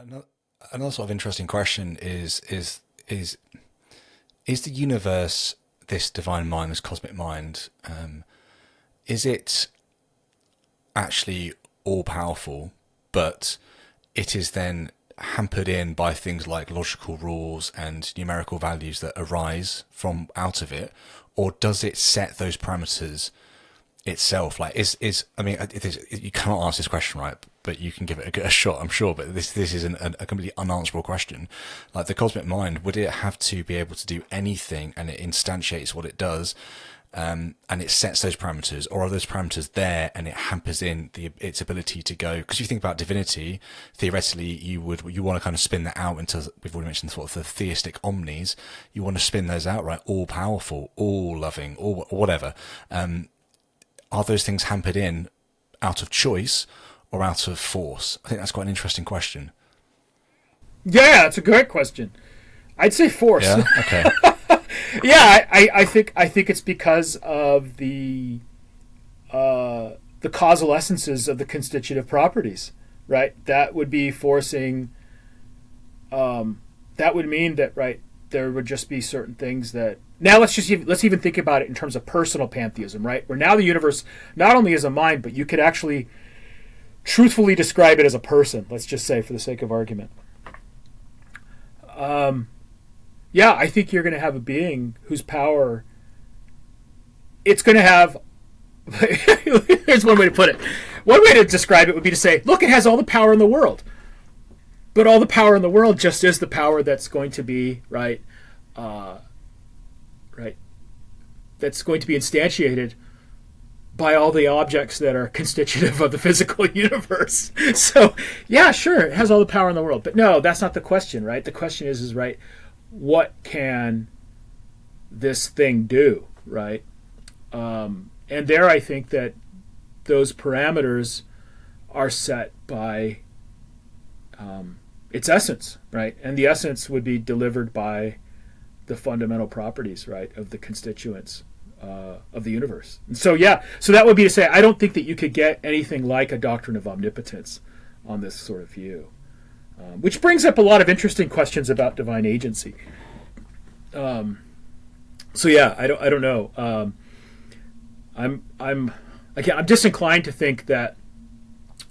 Another, another sort of interesting question is the universe, this divine mind, this cosmic mind, is it actually all powerful, but it is then hampered in by things like logical rules and numerical values that arise from out of it, or does it set those parameters itself? Like, I mean, you cannot answer this question, right? But you can give it a shot, I'm sure. But this is a completely unanswerable question. Like, the cosmic mind, would it have to be able to do anything, and it instantiates what it does, and it sets those parameters, or are those parameters there and it hampers in its ability to go? Because you think about divinity, theoretically, you want to kind of spin that out into, we've already mentioned sort of the theistic omnis. You want to spin those out, right? All powerful, all loving, all whatever. Are those things hampered in out of choice or out of force? I think that's quite an interesting question. Yeah, it's a great question. I'd say force. Yeah. Okay. Yeah, I think it's because of the causal essences of the constitutive properties, right? That would be forcing. That would mean that, right, there would just be certain things that. Now let's even think about it in terms of personal pantheism, right? Where now the universe not only is a mind, but you could actually truthfully describe it as a person. Let's just say, for the sake of argument. Yeah, I think you're going to have a being whose power. It's going to have. Here's one way to put it. One way to describe it would be to say, look, it has all the power in the world, but all the power in the world just is the power that's going to be right. Right. That's going to be instantiated by all the objects that are constitutive of the physical universe. So, yeah, sure, it has all the power in the world. But no, that's not the question, right? The question is right, what can this thing do, right? And there I think that those parameters are set by its essence, right? And the essence would be delivered by the fundamental properties, right, of the constituents of the universe. And so, yeah, so that would be to say, I don't think that you could get anything like a doctrine of omnipotence on this sort of view, which brings up a lot of interesting questions about divine agency. So yeah, I don't know. I'm disinclined to think that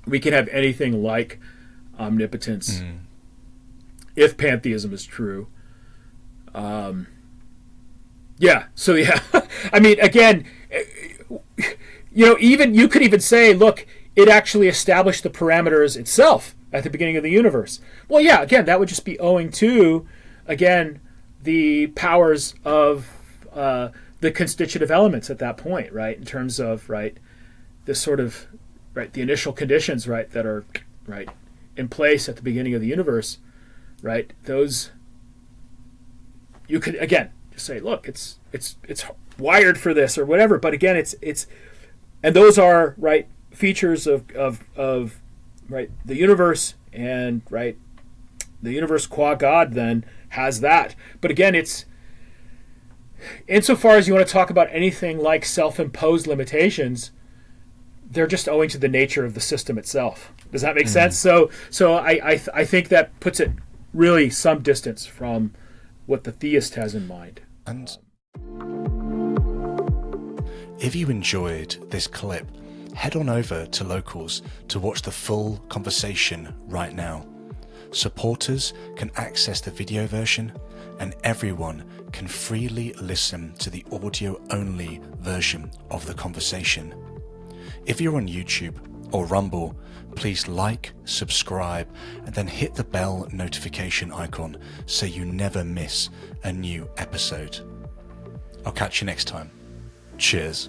we can have anything like omnipotence if pantheism is true. Yeah. So yeah, I mean, again, even you could even say, look, it actually established the parameters itself at the beginning of the universe. Well, yeah, again, that would just be owing to, again, the powers of the constitutive elements at that point, right? In terms of, right, this sort of, right, the initial conditions, right, that are, right, in place at the beginning of the universe, right? Those, you could, again, just say, look, it's wired for this or whatever. But again, it's and those are, right, features of right, the universe, and right, the universe qua God then has that. But again, it's insofar as you want to talk about anything like self-imposed limitations, they're just owing to the nature of the system itself. Does that make sense? So I think that puts it really some distance from what the theist has in mind. And if you enjoyed this clip, head on over to Locals to watch the full conversation right now. Supporters can access the video version, and everyone can freely listen to the audio-only version of the conversation. If you're on YouTube or Rumble, please like, subscribe, and then hit the bell notification icon so you never miss a new episode. I'll catch you next time. Cheers.